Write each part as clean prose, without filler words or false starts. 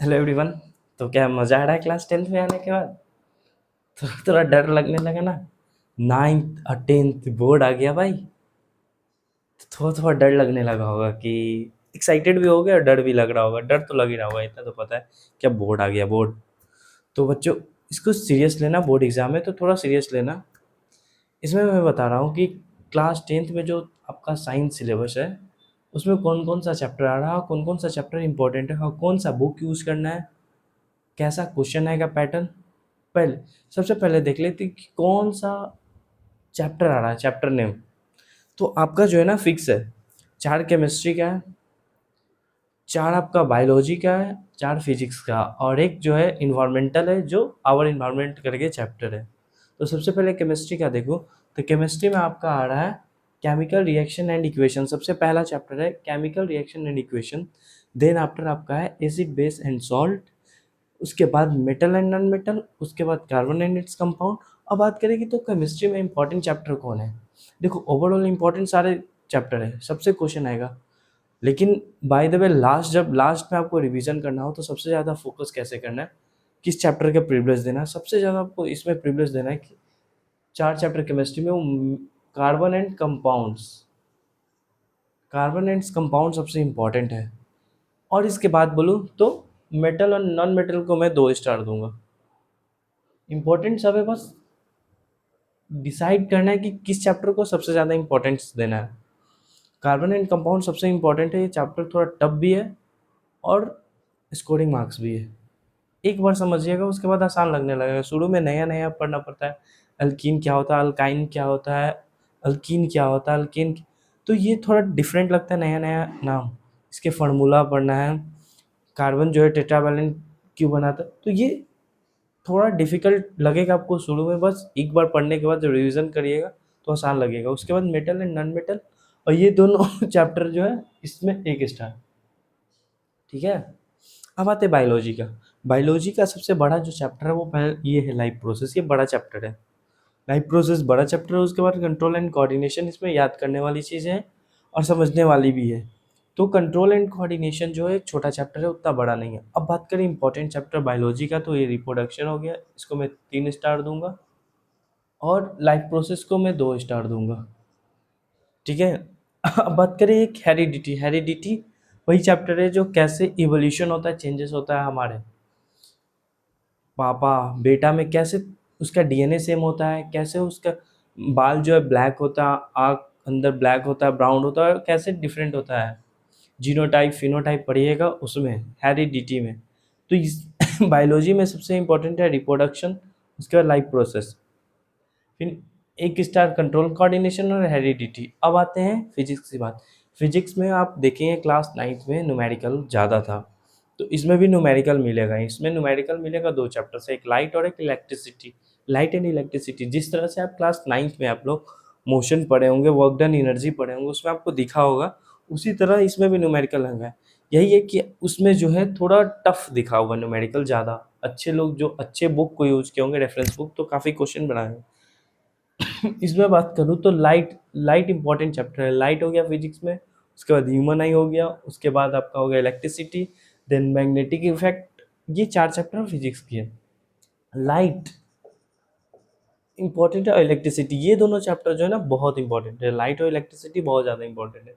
Hello everyone. तो क्या मज़ा आ रहा है क्लास 10th में आने के बाद? तो थोड़ा डर लगने लगा ना। 9th और 10th बोर्ड आ गया भाई। तो थोड़ा थोड़ा डर लगने लगा होगा कि एक्साइटेड भी हो गया और डर भी लग रहा होगा। डर तो लग ही रहा होगा, इतना तो पता है क्या बोर्ड आ गया बोर्ड। तो बच्चों, इसको सीरियस लेना। बोर्ड एग्ज़ाम है तो थोड़ा सीरियस लेना। इसमें मैं बता रहा हूँ कि क्लास 10th में जो आपका साइंस सिलेबस है उसमें कौन कौन सा चैप्टर आ रहा है, कौन कौन सा चैप्टर इंपॉर्टेंट है और कौन सा बुक यूज़ करना है, कैसा क्वेश्चन आएगा पैटर्न। पहले सबसे पहले देख लेते हैं कि कौन सा चैप्टर आ रहा है, चैप्टर नेम। तो आपका जो है ना फिक्स है, 4 केमिस्ट्री का है, 4 आपका बायोलॉजी का है, 4 फिजिक्स का और एक जो है इन्वायरमेंटल है, जो आवर इन्वायरमेंट करके चैप्टर है। तो सबसे पहले केमिस्ट्री का देखो। तो केमिस्ट्री में आपका आ रहा है केमिकल रिएक्शन एंड इक्वेशन। सबसे पहला चैप्टर है chemical reaction and equation. Then after आपका है एसिड बेस एंड सॉल्ट। उसके बाद मेटल एंड नॉन मेटल, उसके बाद कार्बन एंड इट्स कंपाउंड। अब बात करेंगे तो केमिस्ट्री में इंपॉर्टेंट चैप्टर कौन है। देखो ओवरऑल इंपॉर्टेंट सारे चैप्टर है, सबसे क्वेश्चन आएगा। लेकिन बाय द वे जब लास्ट में आपको रिवीजन करना हो तो सबसे ज़्यादा फोकस कैसे करना है, किस चैप्टर का प्रिविलेज देना है। सबसे ज़्यादा आपको इसमें प्रिविलेज देना है कि 4 चैप्टर केमिस्ट्री में वो carbon and compounds. Carbon and compound सबसे इंपॉर्टेंट है। और इसके बाद बोलूँ तो मेटल और नॉन मेटल को मैं 2 स्टार दूंगा। इंपॉर्टेंट सब है, बस डिसाइड करना है कि किस चैप्टर को सबसे ज़्यादा इंपॉर्टेंस देना है। कार्बन एंड कंपाउंड सबसे इंपॉर्टेंट है। ये चैप्टर थोड़ा टफ भी है और स्कोरिंग मार्क्स भी है। एक बार समझिएगा उसके बाद आसान लगने लगेगा। शुरू में नया नया पढ़ना पड़ता है, अल्कीन क्या होता है, अल्काइन क्या होता है, अल्कीन क्या होता है, अल्कीन। तो ये थोड़ा डिफरेंट लगता है, नया नया नाम, इसके फार्मूला पढ़ना है। कार्बन जो है टेट्रावैलेंट क्यों बनाता है, तो ये थोड़ा डिफिकल्ट लगेगा आपको शुरू में। बस एक बार पढ़ने के बाद जब रिवीजन करिएगा तो आसान लगेगा। उसके बाद मेटल एंड नॉन मेटल, और ये दोनों चैप्टर जो है इसमें 1 स्टार। ठीक है। अब आते हैं बायोलॉजी का। बायोलॉजी का सबसे बड़ा जो चैप्टर है वो पहले ये है लाइफ प्रोसेस। ये बड़ा चैप्टर है, लाइफ प्रोसेस बड़ा चैप्टर है। उसके बाद कंट्रोल एंड कोऑर्डिनेशन, इसमें याद करने वाली चीज़ें हैं और समझने वाली भी है। तो कंट्रोल एंड कोऑर्डिनेशन जो है एक छोटा चैप्टर है, उतना बड़ा नहीं है। अब बात करें इंपॉर्टेंट चैप्टर बायोलॉजी का, तो ये रिप्रोडक्शन हो गया, इसको मैं 3 स्टार दूंगा। और लाइफ प्रोसेस को मैं 2 स्टार दूंगा। ठीक है। अब बात करें एक हेरिडिटी। हेरिडिटी वही चैप्टर है जो कैसे इवोल्यूशन होता है, चेंजेस होता है हमारे पापा बेटा में, कैसे उसका डीएनए सेम होता है, कैसे उसका बाल जो है ब्लैक होता है, आँख अंदर ब्लैक होता है, ब्राउन होता है, और कैसे डिफरेंट होता है। जीनोटाइप फिनोटाइप पढ़िएगा उसमें, हेरिडिटी में। तो इस बायोलॉजी में सबसे इंपॉर्टेंट है रिप्रोडक्शन, उसके बाद लाइफ प्रोसेस, फिर 1 स्टार कंट्रोल कोऑर्डिनेशन और हेरिडिटी। अब आते हैं फिजिक्स की बात। फिजिक्स में आप देखेंगे क्लास 9th में न्यूमेरिकल ज़्यादा था, तो इसमें भी न्यूमेरिकल मिलेगा। इसमें न्यूमेरिकल मिलेगा 2 चैप्टर से, एक लाइट और एक इलेक्ट्रिसिटी। लाइट एंड इलेक्ट्रिसिटी जिस तरह से आप क्लास 9th में आप लोग मोशन पढ़े होंगे, वर्क डन एनर्जी पढ़े होंगे, उसमें आपको दिखा होगा, उसी तरह इसमें भी न्यूमेरिकल होगा। यही है कि उसमें जो है थोड़ा टफ दिखा होगा न्यूमेरिकल ज़्यादा। अच्छे लोग जो अच्छे बुक को यूज़ किए होंगे, रेफरेंस बुक, तो काफ़ी क्वेश्चन बनाए हैं। इसमें बात करूँ तो लाइट लाइट इंपॉर्टेंट चैप्टर है। लाइट हो गया फिजिक्स में, उसके बाद ह्यूमन आई हो गया, उसके बाद आपका हो गया इलेक्ट्रिसिटी, देन मैग्नेटिक इफेक्ट। ये 4 चैप्टर फिजिक्स की है। लाइट इंपॉर्टेंट है और इलेक्ट्रिसिटी, ये दोनों चैप्टर जो है ना बहुत इंपॉर्टेंट है। लाइट और इलेक्ट्रिसिटी बहुत ज़्यादा इंपॉर्टेंट है।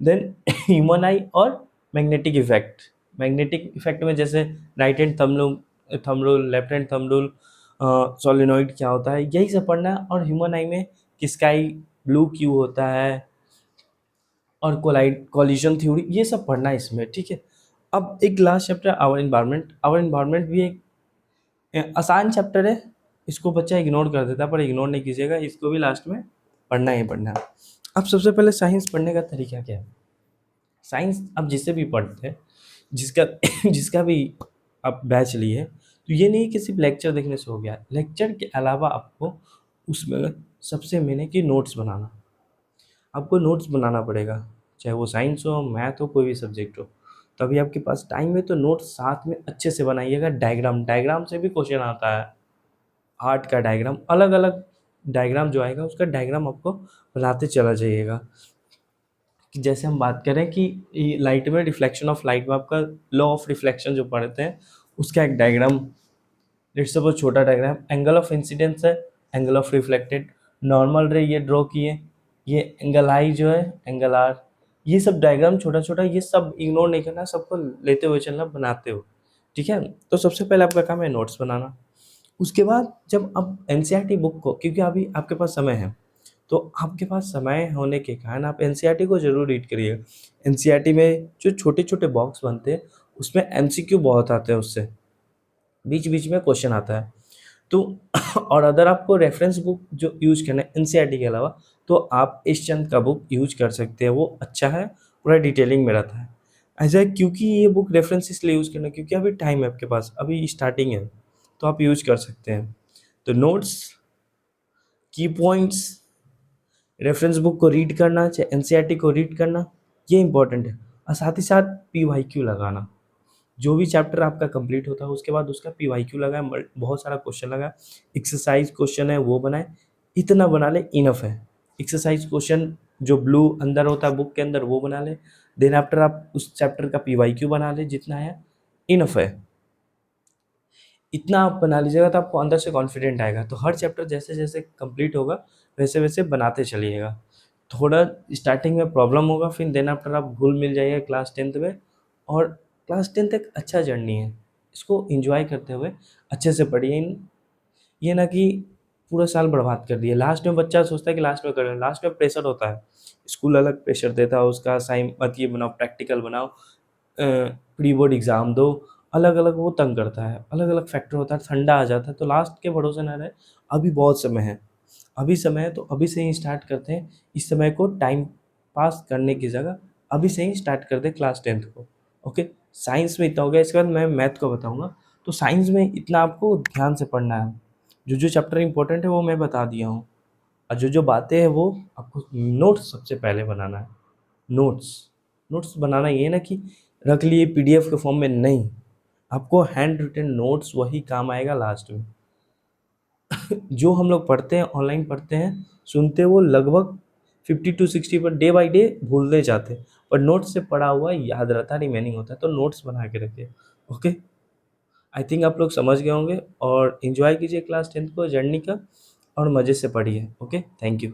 देन ह्यूमन आई और मैग्नेटिक इफेक्ट। मैग्नेटिक इफेक्ट में जैसे right hand thumb rule, left hand thumb rule, solenoid क्या होता है, यही सब पढ़ना है। और ह्यूमन आई में स्काई ब्लू क्यों होता है, और कोलिजन थ्योरी, ये सब पढ़ना है इसमें। ठीक है। अब एक last chapter our environment. Our environment भी एक आसान चैप्टर है, इसको बच्चा इग्नोर कर देता है, पर इग्नोर नहीं कीजिएगा, इसको भी लास्ट में पढ़ना ही पढ़ना है। अब सबसे पहले साइंस पढ़ने का तरीका क्या है। साइंस अब जिसे भी पढ़ते हैं, जिसका जिसका भी आप बैच लिए, तो ये नहीं कि सिर्फ लेक्चर देखने से हो गया। लेक्चर के अलावा आपको उसमें सबसे मेन है कि नोट्स बनाना। आपको नोट्स बनाना पड़ेगा, चाहे वो साइंस हो, मैथ हो, कोई भी सब्जेक्ट हो। तभी आपके पास टाइम है तो नोट्स साथ में अच्छे से बनाइएगा। डायग्राम डायग्राम से भी क्वेश्चन आता है। आर्ट का डायग्राम, अलग अलग डायग्राम जो आएगा उसका डायग्राम आपको बनाते चला जाइएगा। कि जैसे हम बात करें कि लाइट में रिफ्लेक्शन ऑफ लाइट में आपका लॉ ऑफ रिफ्लेक्शन जो पढ़ते हैं उसका एक डायग्राम, लेट्स सपोज छोटा डायग्राम, एंगल ऑफ इंसिडेंस है, एंगल ऑफ रिफ्लेक्टेड, नॉर्मल रे ये ड्रॉ किए, ये एंगल आई जो है, एंगल आर, ये सब डायग्राम छोटा छोटा, ये सब इग्नोर नहीं करना, सबको लेते हुए चलना, बनाते हो। ठीक है, तो सबसे पहले आपका काम है नोट्स बनाना। उसके बाद जब आप एनसीईआरटी बुक को, क्योंकि अभी आपके पास समय है, तो आपके पास समय होने के कारण आप एनसीईआरटी को ज़रूर रीड करिए। एनसीईआरटी में जो छोटे छोटे बॉक्स बनते हैं उसमें एमसीक्यू बहुत आते हैं, उससे बीच बीच में क्वेश्चन आता है। तो और अगर आपको रेफरेंस बुक जो यूज करना है एनसीईआरटी के अलावा, तो आप इस चंद का बुक यूज कर सकते हैं, वो अच्छा है, पूरा डिटेलिंग में रहता है। ऐसा है क्योंकि ये बुक रेफरेंस इसलिए यूज करना है क्योंकि अभी टाइम है आपके पास, अभी स्टार्टिंग है, तो आप यूज कर सकते हैं। तो नोट्स, की पॉइंट्स, रेफरेंस बुक को रीड करना, चाहे एनसीईआरटी को रीड करना, ये इंपॉर्टेंट है। और साथ ही साथ पीवाईक्यू लगाना, जो भी चैप्टर आपका कंप्लीट होता है उसके बाद उसका पीवाईक्यू लगाए, बहुत सारा क्वेश्चन लगाए, एक्सरसाइज क्वेश्चन है वो बनाए, इतना बना ले इनफ है। एक्सरसाइज क्वेश्चन जो ब्लू अंदर होता है बुक के अंदर वो बना ले, देन आफ्टर आप उस चैप्टर का पीवाईक्यू बना ले, जितना है इनफ है। इतना आप बना लीजिएगा तो आपको अंदर से कॉन्फिडेंट आएगा, तो हर चैप्टर जैसे जैसे कंप्लीट होगा वैसे वैसे बनाते चलिएगा। थोड़ा स्टार्टिंग में प्रॉब्लम होगा, फिर देन आफ्टर आप घुल मिल जाइए क्लास टेंथ में। और क्लास टेंथ एक अच्छा जर्नी है, इसको इंजॉय करते हुए अच्छे से पढ़िए। ये ना कि पूरा साल बर्बाद कर दिए, लास्ट में बच्चा सोचता है कि लास्ट में करें, लास्ट में प्रेशर होता है, स्कूल अलग प्रेशर देता है, उसका साइन मत ये बनाओ, प्रैक्टिकल बनाओ, प्री बोर्ड एग्ज़ाम दो, अलग अलग वो तंग करता है, अलग अलग फैक्टर होता है, ठंडा आ जाता है, तो लास्ट के भरोसे ना रहे। अभी बहुत समय है, अभी समय है, तो अभी से ही स्टार्ट करते हैं। इस समय को टाइम पास करने की जगह अभी से ही स्टार्ट कर दें क्लास टेंथ को। ओके, साइंस में इतना हो गया, इसके बाद मैं मैथ को बताऊंगा। तो साइंस में इतना आपको ध्यान से पढ़ना है, जो जो चैप्टर इंपॉर्टेंट है वो मैं बता दिया हूँ, और जो जो बातें हैं वो आपको नोट्स सबसे पहले बनाना है। नोट्स, नोट्स बनाना ये ना कि रख लिए पीडीएफ के फॉर्म में, नहीं, आपको हैंड रिटन नोट्स वही काम आएगा लास्ट में। जो हम लोग पढ़ते हैं, ऑनलाइन पढ़ते हैं, सुनते हैं, वो लगभग 50 to 60 per day by day भूलते जाते हैं, पर नोट्स से पढ़ा हुआ याद रहता है, रिमेनिंग होता है, तो नोट्स बना के रखिए। ओके, आई थिंक आप लोग समझ गए होंगे, और इन्जॉय कीजिए क्लास टेंथ को, जर्नी का, और मज़े से पढ़िए। Okay, thank you.